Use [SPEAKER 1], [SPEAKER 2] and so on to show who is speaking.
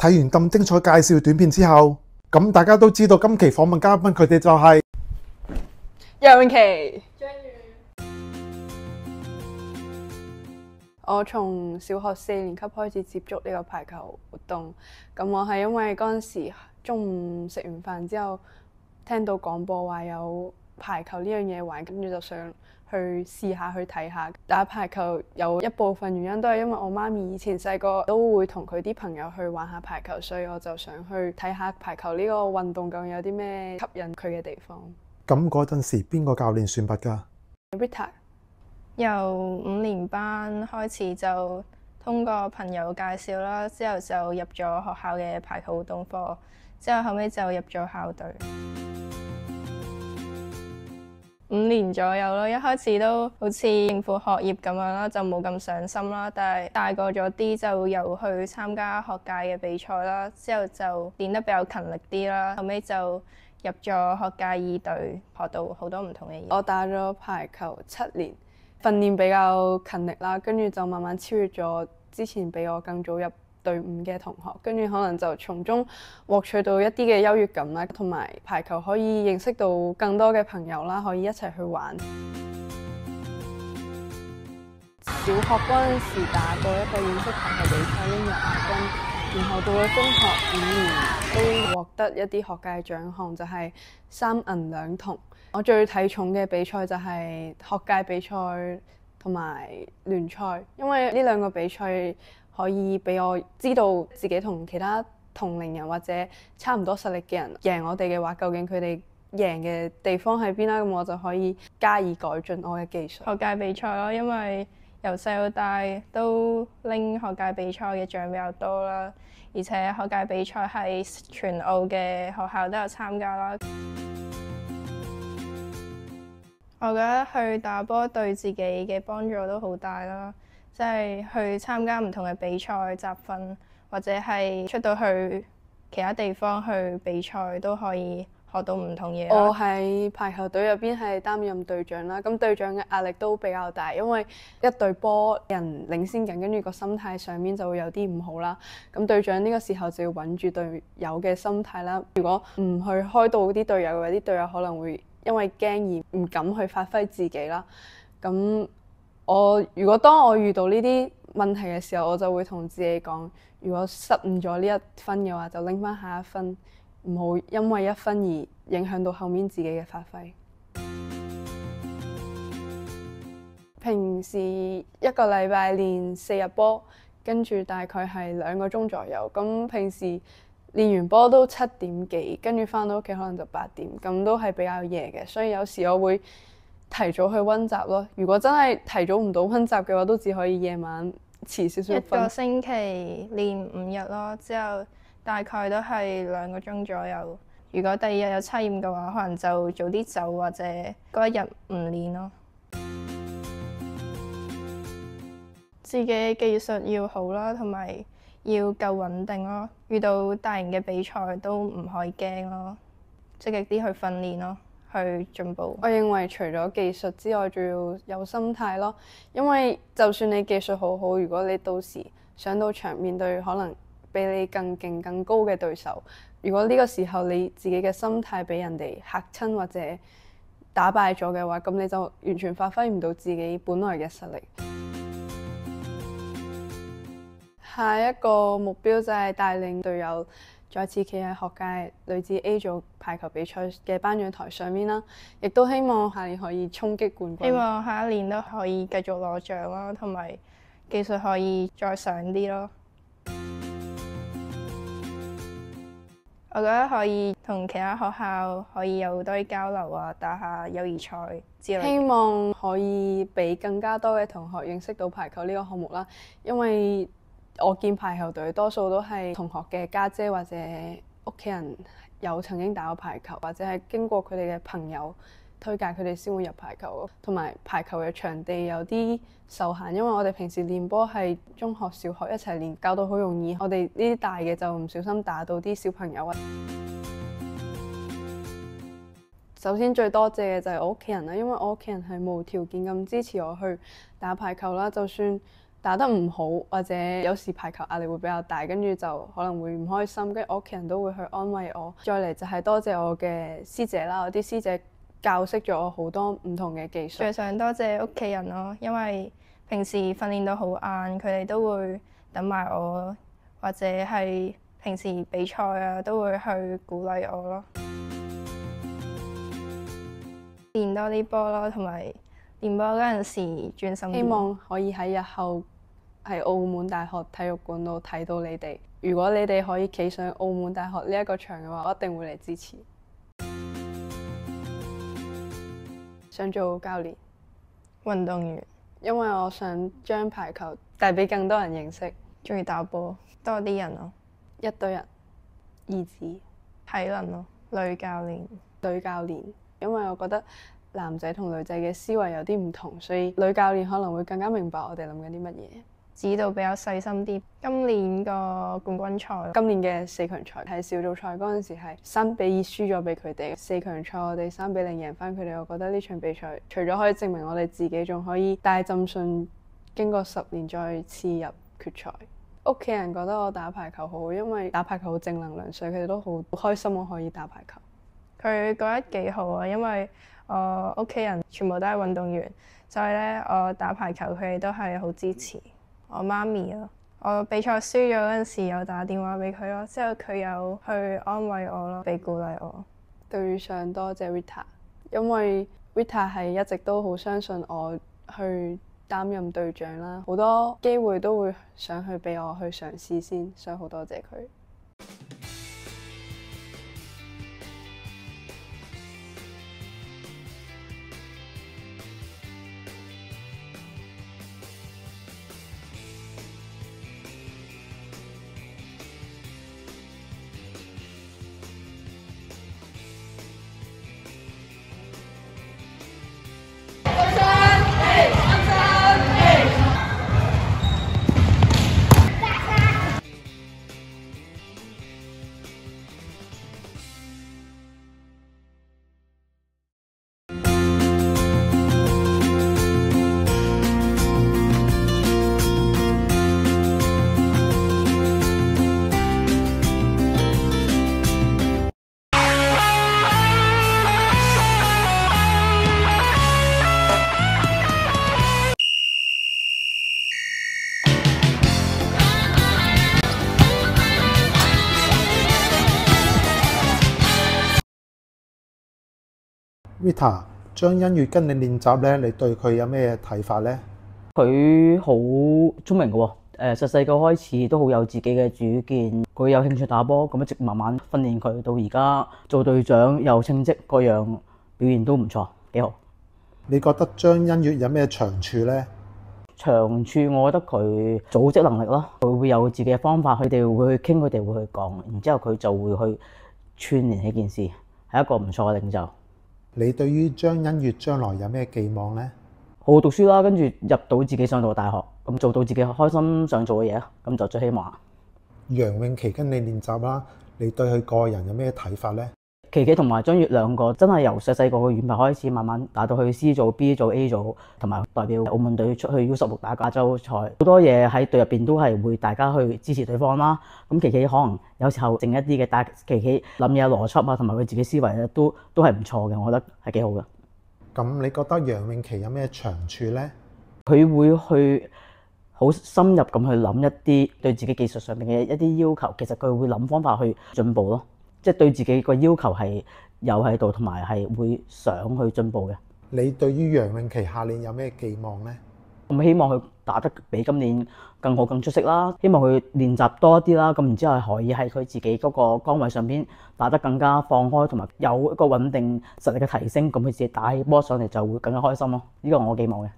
[SPEAKER 1] 睇完咁精彩介紹短片之後，咁大家都知道今期訪問嘉賓佢哋就係
[SPEAKER 2] 楊詠琪。我從小學4年級開始接觸呢個排球活動，咁我係因為嗰陣時中午食完飯之後聽到廣播話有排球呢樣嘢玩，跟住就想去試下去睇下。打排球有一部分原因都係因為我媽咪以前細個都會同佢啲朋友去玩下排球，所以我就想去睇下排球呢個運動究竟有啲咩吸引佢嘅地方。
[SPEAKER 1] 咁嗰陣時邊個教練選拔㗎？
[SPEAKER 2] Rita。
[SPEAKER 3] 由5年班開始就通過朋友介紹啦，之後就入咗學校嘅排球活動課，之後後尾就入咗校隊。5年左右咯，一開始都好似應付學業咁樣啦，就冇咁上心啦。但係大個咗啲就又去參加學界嘅比賽啦，之後就練得比較勤力啲啦，後尾就入咗學界2隊，學到好多唔同嘅嘢。
[SPEAKER 2] 我打咗排球7年。訓練比較勤力啦，跟住就慢慢超越咗之前比我更早入隊伍嘅同學，跟住可能就從中獲取到一啲嘅優越感啦，同埋排球可以認識到更多嘅朋友啦，可以一齊去玩。小學嗰陣時打過一個認識排球比賽，拎入亞軍，然後到咗中學5年都獲得一啲學界獎項，就係3銀2銅。我最睇重嘅比賽就係學界比賽同埋聯賽，因為呢2個比賽可以俾我知道自己同其他同齡人或者差唔多實力嘅人贏我哋嘅話，究竟佢哋贏嘅地方喺邊啦？咁我就可以加以改進我嘅技術。
[SPEAKER 3] 學界比賽咯，因為由細到大都拎學界比賽嘅獎比較多啦，而且學界比賽係全澳嘅學校都有參加啦。我覺得去打波對自己嘅幫助都好大啦，即係去參加唔同嘅比賽集訓，或者係出到去其他地方去比賽都可以學到唔同嘢。
[SPEAKER 2] 我喺排球隊入邊係擔任隊長啦，咁隊長嘅壓力都比較大，因為一隊波人領先緊，跟住個心態上面就會有啲唔好啦。咁隊長呢個時候就要穩住隊友嘅心態啦。如果唔去開導啲隊友嘅話，啲隊友可能會因為驚而唔敢去發揮自己啦。咁如果當我遇到呢啲問題嘅時候，我就會同自己講，如果失誤咗呢1分嘅話，就拎翻下1分，唔好因為1分而影響到後面自己嘅發揮。平時一個禮拜練4日波，跟住大概係2個鐘左右。咁平時練完波都7點幾，跟住翻到屋企可能就8點，咁都係比較夜嘅，所以有時我會提早去溫習咯。如果真係提早唔到溫習嘅話，都只可以夜晚遲少少瞓。
[SPEAKER 3] 1個星期練5日咯，之後大概都係2個鐘左右。如果第2日有測驗嘅話，可能就早啲走，或者嗰1日唔練咯。自己嘅技術要好啦，同埋要夠穩定咯，遇到大型嘅比賽都唔可以驚咯，積極啲去訓練咯，去進步。
[SPEAKER 2] 我認為除咗技術之外，仲要有心態咯，因為就算你技術好好，如果你到時上到場面對可能比你更勁更高嘅對手，如果呢個時候你自己嘅心態俾人哋嚇親或者打敗咗嘅話，咁你就完全發揮唔到自己本來嘅實力。下一個目標就係帶領隊友再次企喺學界女子 A 組排球比賽嘅頒獎台上面啦，亦都希望下年可以衝擊冠軍。
[SPEAKER 3] 希望下一年都可以繼續攞獎啦，同埋技術可以再上啲咯。我覺得可以同其他學校可以有多啲交流啊，打下友誼賽之類。
[SPEAKER 2] 希望可以俾更加多嘅同學認識到排球呢個項目啦，因為我見排球隊多數都係同學嘅家姐或者屋企人有曾經打過排球，或者係經過佢哋嘅朋友推介佢哋先會入排球。同埋排球嘅場地有啲受限，因為我哋平時練波係中學、小學一齊練，搞到好容易我哋呢啲大嘅就唔小心打到啲小朋友。首先最多謝嘅就係我屋企人啦，因為我屋企人係無條件咁支持我去打排球啦，就算打得唔好，或者有時排球壓力會比較大，跟住就可能會唔開心，跟住我屋企人都會去安慰我。再嚟就係多謝我嘅師姐啦，我啲師姐教識咗我好多唔同嘅技術。
[SPEAKER 3] 最想多謝屋企人咯，因為平時訓練到好晏，佢哋都會等埋我，或者係平時比賽啊都會去鼓勵我咯。練多啲波咯，同埋練波嗰陣時專心啲。
[SPEAKER 2] 希望可以喺日後喺澳門大學體育館度睇到你哋。如果你哋可以企上澳門大學呢一個場嘅話，我一定會嚟支持。想做教練、
[SPEAKER 3] 運動員，
[SPEAKER 2] 因為我想將排球帶俾更多人認識。
[SPEAKER 3] 中意打波，多啲人咯，
[SPEAKER 2] 一堆人，意志，
[SPEAKER 3] 體能咯，女教練，
[SPEAKER 2] 女教練。因為我覺得男仔同女仔嘅思維有啲唔同，所以女教練可能會更加明白我哋諗緊啲乜嘢。
[SPEAKER 3] 指導比較細心啲。今年個冠軍賽，
[SPEAKER 2] 今年嘅四強賽喺小組賽嗰陣時係3-2輸咗俾佢哋，四強賽我哋3-0贏翻佢哋。我覺得呢場比賽除咗可以證明我哋自己，仲可以帶浸信經過10年再次入決賽。屋企人覺得我打排球好，因為打排球好正能量，所以佢哋都好開心我可以打排球。
[SPEAKER 3] 佢覺得幾好啊，因為我屋企人全部都係運動員，所以咧我打排球佢哋都係好支持。我媽咪咯，我比賽輸咗嗰陣時有打電話俾佢咯，之後佢有去安慰我咯，俾鼓勵我。
[SPEAKER 2] 對上多謝 Rita， 因為 Rita 係一直都好相信我去擔任隊長啦，好多機會都會想去俾我去嘗試先，所以好多謝佢。
[SPEAKER 1] Rita， 張欣悅跟你練習咧，你對佢有咩睇法咧？
[SPEAKER 4] 佢好聰明嘅喎，細個開始都好有自己嘅主見，佢有興趣打波，咁一直慢慢訓練佢到而家做隊長又稱職，各樣表現都唔錯，幾好。
[SPEAKER 1] 你覺得張欣悅有咩長處咧？
[SPEAKER 4] 長處我覺得佢組織能力咯，佢會有自己嘅方法，佢哋會去傾，佢哋會去講，然之後佢就會去串聯起件事，係一個唔錯嘅領袖。
[SPEAKER 1] 你對於張欣悅將來有咩寄望呢？
[SPEAKER 4] 好好讀書啦，跟住入到自己想讀嘅大學，咁做到自己開心想做嘅嘢，咁就最希望。
[SPEAKER 1] 楊詠琪跟你練習啦，你對佢個人有咩睇法呢？
[SPEAKER 4] 琪琪同埋張悅兩個真係由細個嘅軟排開始，慢慢打到去 C 組、B 組、A 組，同埋代表澳門隊出去 U16打亞洲賽，好多嘢喺隊入邊都係會大家去支持對方啦。咁琪琪可能有時候靜一啲嘅，但係琪琪諗嘢邏輯啊，同埋佢自己思維咧，都係唔錯嘅，我覺得係幾好嘅。
[SPEAKER 1] 咁你覺得楊詠琪有咩長處呢？
[SPEAKER 4] 佢會去好深入咁去諗一啲對自己技術上面嘅一啲要求，其實佢會諗方法去進步咯。即係對自己個要求係有喺度，同埋係會想去進步嘅。
[SPEAKER 1] 你對於楊詠琪下年有咩寄望呢？
[SPEAKER 4] 咁希望佢打得比今年更好、更出色啦。希望佢練習多啲啦，咁然之後可以喺佢自己嗰個崗位上邊打得更加放開，同埋有一個穩定實力嘅提升，咁佢自己打起波上嚟就會更加開心咯。呢個我寄望嘅。